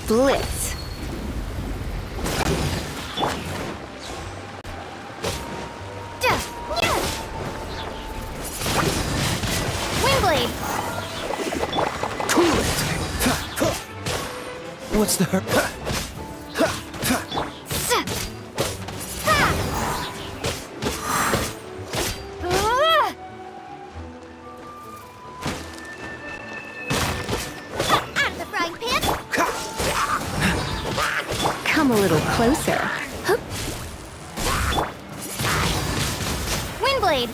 Blitz. Windblade. Cool it. What's the hurt? Out of the frying pan. Come a little closer. Windblade.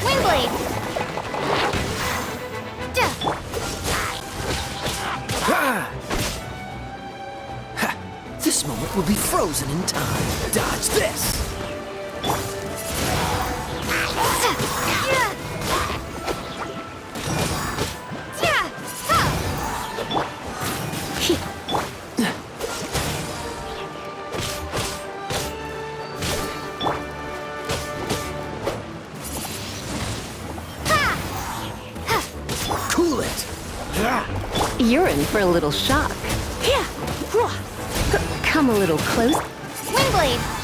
Windblade. This moment will be frozen in time. Dodge this. You're in for a little shock. Yeah. Come a little close. Windblade.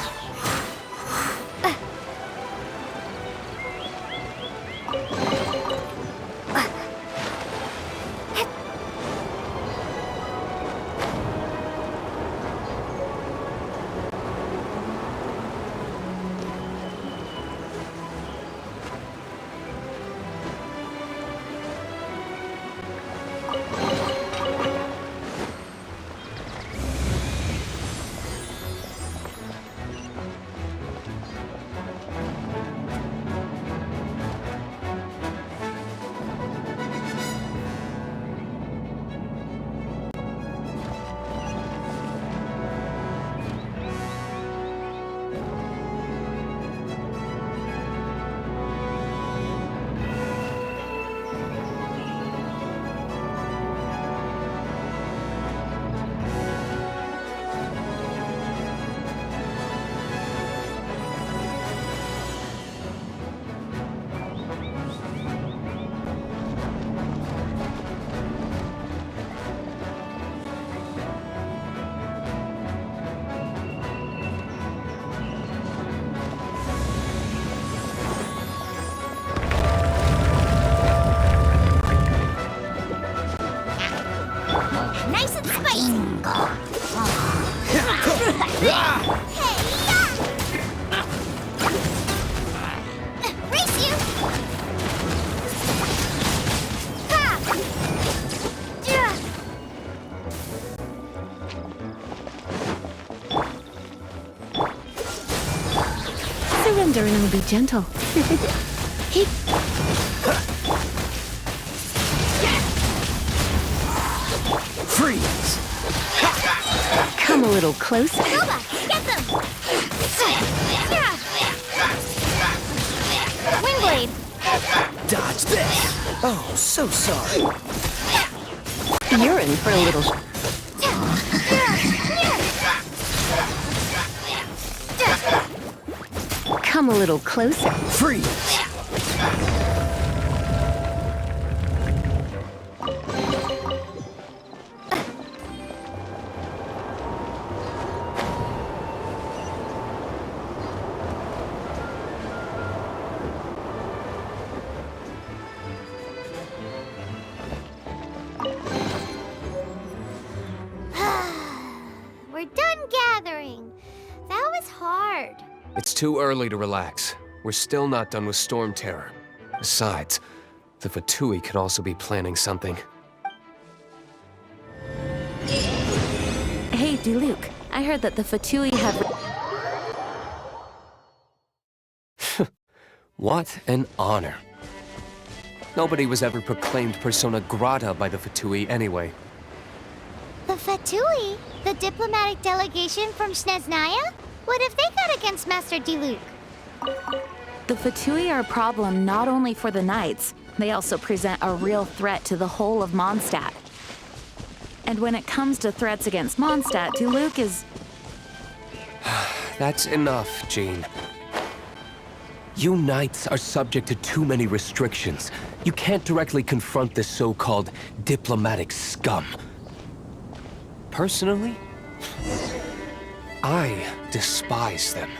Nice and spicy. Race you. Surrender and I'll be gentle. Freeze! Come a little closer. Nova, get them. Windblade. Dodge this! Oh, so sorry. You're in for a little... Come a little closer. Freeze! We're done gathering. That was hard. It's too early to relax. We're still not done with Storm Terror. Besides, the Fatui could also be planning something. Hey, Diluc, I heard that the Fatui have... What an honor. Nobody was ever proclaimed persona grata by the Fatui anyway. The Fatui? The diplomatic delegation from Snezhnaya? What have they got against Master Diluc? The Fatui are a problem not only for the Knights, they also present a real threat to the whole of Mondstadt. And when it comes to threats against Mondstadt, Diluc is... That's enough, Jean. You Knights are subject to too many restrictions. You can't directly confront this so-called diplomatic scum. Personally, I despise them.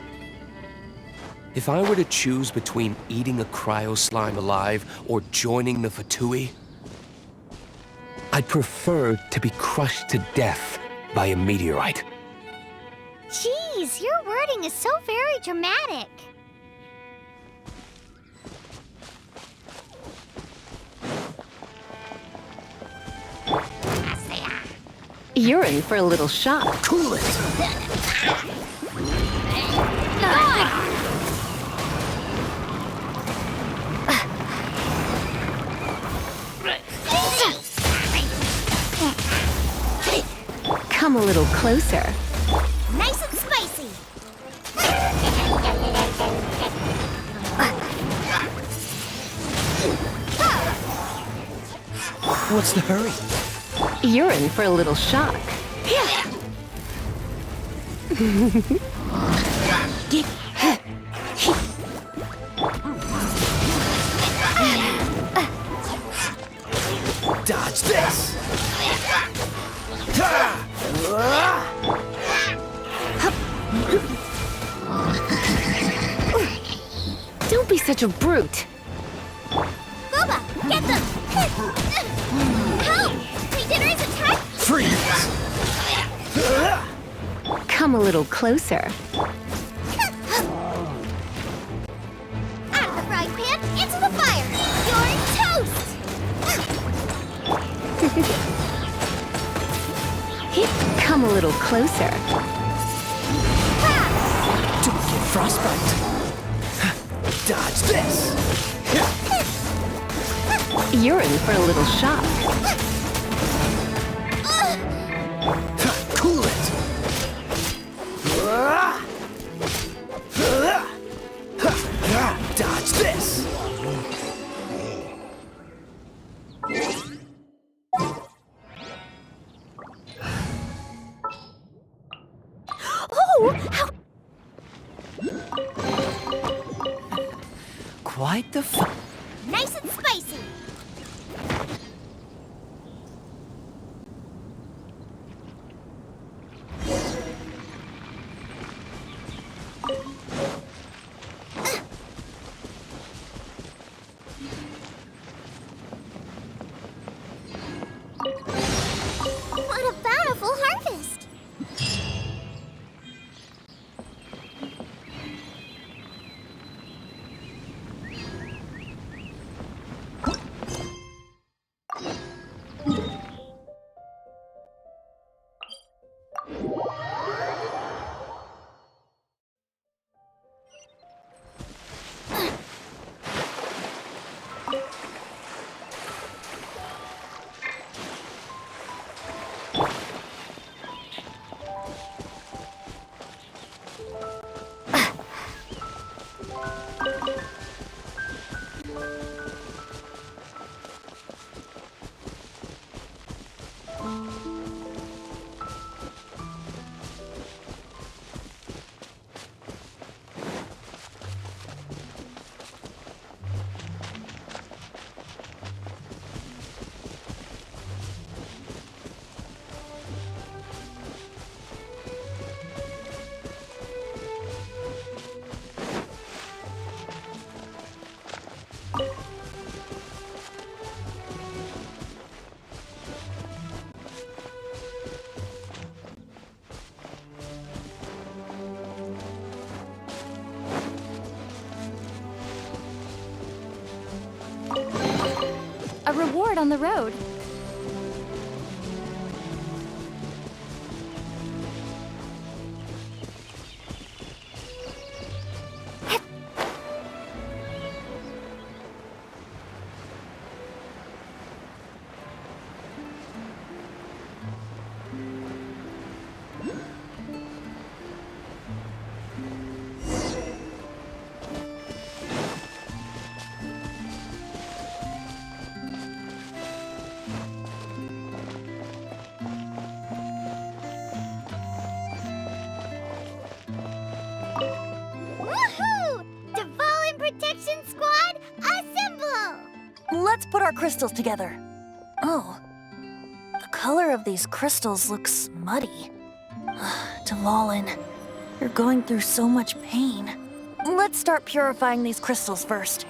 If I were to choose between eating a cryo-slime alive or joining the Fatui, I'd prefer to be crushed to death by a meteorite. Jeez, your wording is so very dramatic. You're in for a little shock. Cool it! Come a little closer. Nice and spicy. What's the hurry? You're in for a little shock. Dodge this! such a brute. Booba, get them! Help! My dinner is attacked! Freeze! Come a little closer. Out of the frying pan, into the fire! You're toast! Come a little closer. Don't get frostbite. Dodge this. You're in for a little shock. Cool it. Dodge this. Oh! How Quite the fun. nice and spicy! What a bountiful harvest! A reward on the road. Let's put our crystals together. Oh, the color of these crystals looks muddy. Dvalin, you're going through so much pain. Let's start purifying these crystals first.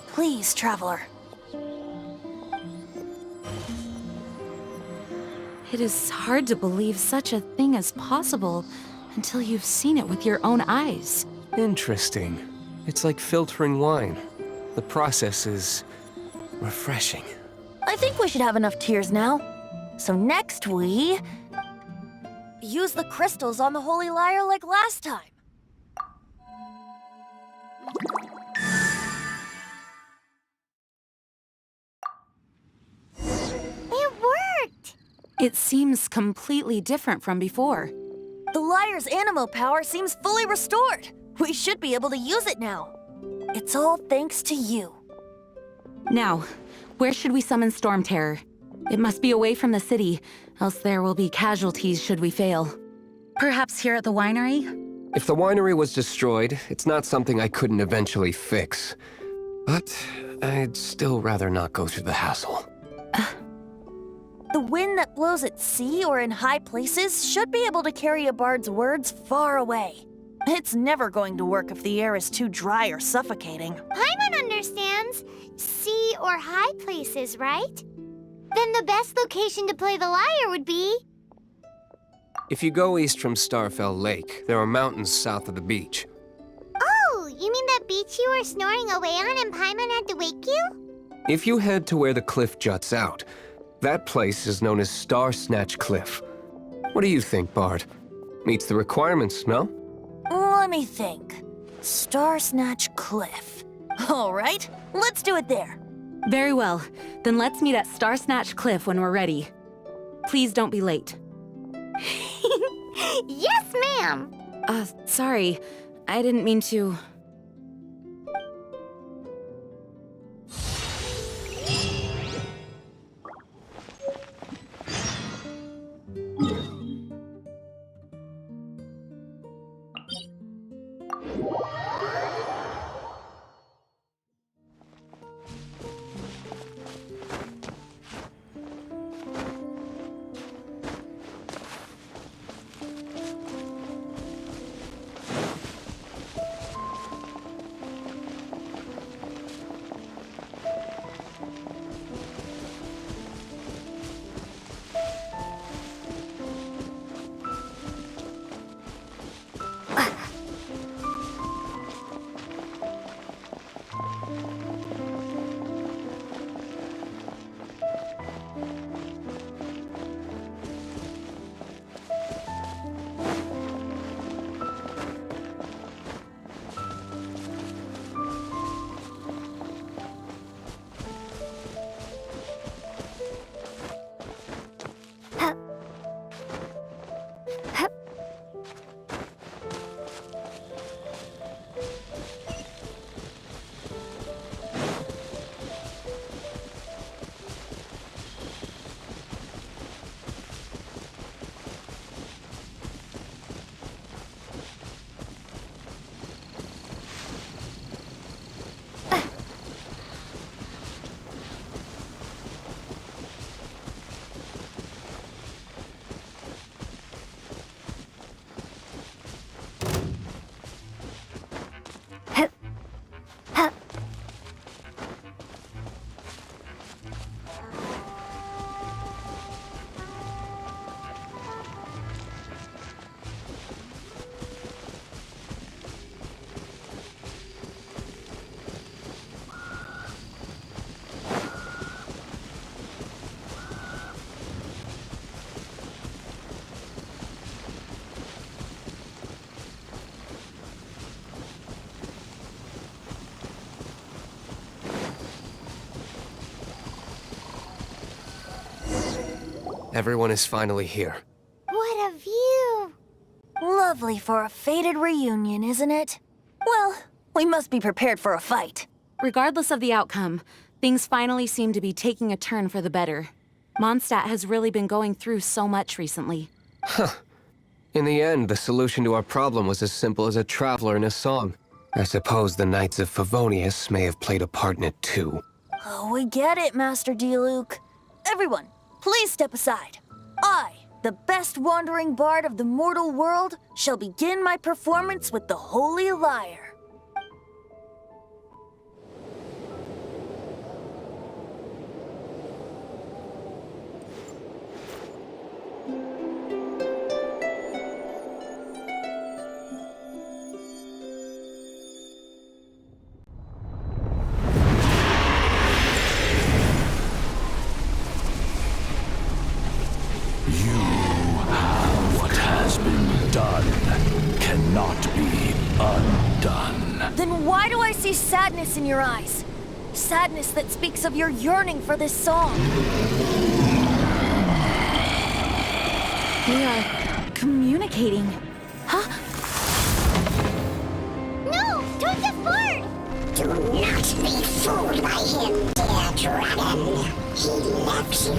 Please, traveler. It is hard to believe such a thing is possible until you've seen it with your own eyes. Interesting. It's like filtering wine. The process is refreshing. I think we should have enough tears now. So next we use the crystals on the Holy Lyre like last time. It worked! It seems completely different from before. The lyre's animo power seems fully restored. We should be able to use it now. It's all thanks to you. Now, where should we summon Storm Terror? It must be away from the city, else there will be casualties should we fail. Perhaps here at the winery? If the winery was destroyed, it's not something I couldn't eventually fix. But I'd still rather not go through the hassle. The wind that blows at sea or in high places should be able to carry a bard's words far away. It's never going to work if the air is too dry or suffocating. Paimon understands sea or high places, right? Then the best location to play the lyre would be... If you go east from Starfell Lake, there are mountains south of the beach. Oh, you mean that beach you were snoring away on and Paimon had to wake you? If you head to where the cliff juts out, that place is known as Star Snatch Cliff. What do you think, Bard? Meets the requirements, no? Let me think. Star Snatch Cliff. All right, let's do it there. Very well. Then let's meet at Star Snatch Cliff when we're ready. Please don't be late. Yes, ma'am! Sorry. I didn't mean to... Everyone is finally here. What a view! Lovely for a fated reunion, isn't it? Well, we must be prepared for a fight. Regardless of the outcome, things finally seem to be taking a turn for the better. Mondstadt has really been going through so much recently. Huh. In the end, the solution to our problem was as simple as a traveler in a song. I suppose the Knights of Favonius may have played a part in it too. Oh, we get it, Master Diluc. Everyone, please step aside. I, the best wandering bard of the mortal world, shall begin my performance with the Holy Lyre. Then why do I see sadness in your eyes? Sadness that speaks of your yearning for this song. We are communicating. Huh? No! Don't depart! Do not be fooled by him, dear dragon. He left you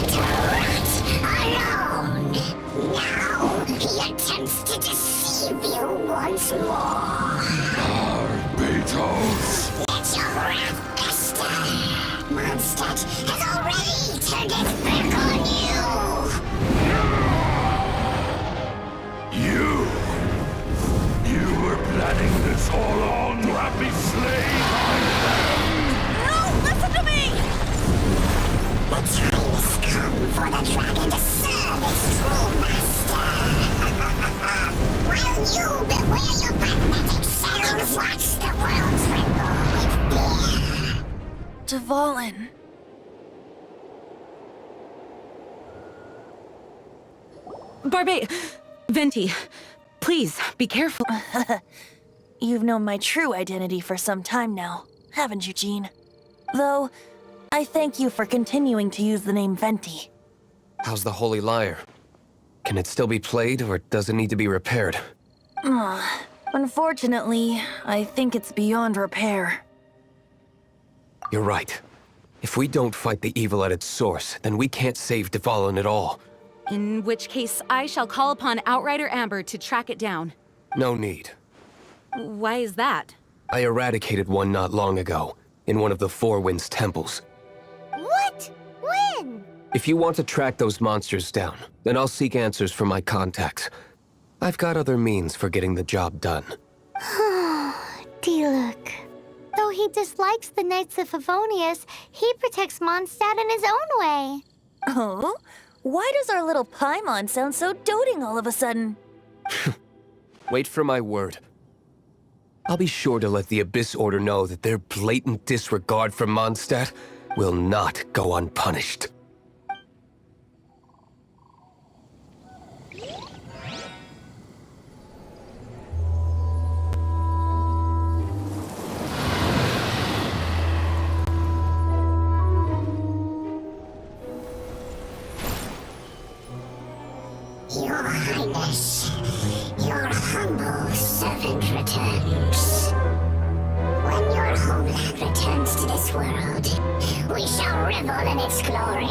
to rot alone. Now he attempts to deceive you once more. Beetles! Let your wrath fester. Mondstadt has already turned its back on you. You the dragon to serve its true master. While you beware your magnetic cells, watch the world tremble with fear. Dvalin. Venti, please, be careful. You've known my true identity for some time now, haven't you, Jean? Though, I thank you for continuing to use the name Venti. How's the Holy Lyre? Can it still be played, or does it need to be repaired? Unfortunately, I think it's beyond repair. You're right. If we don't fight the evil at its source, then we can't save Dvalin at all. In which case, I shall call upon Outrider Amber to track it down. No need. Why is that? I eradicated one not long ago, in one of the Four Winds temples. What? When? If you want to track those monsters down, then I'll seek answers from my contacts. I've got other means for getting the job done. Diluc. Though he dislikes the Knights of Favonius, he protects Mondstadt in his own way. Oh? Why does our little Paimon sound so doting all of a sudden? Wait for my word. I'll be sure to let the Abyss Order know that their blatant disregard for Mondstadt will not go unpunished. Your Highness, your humble servant returns. When your homeland returns to this world, we shall revel in its glory.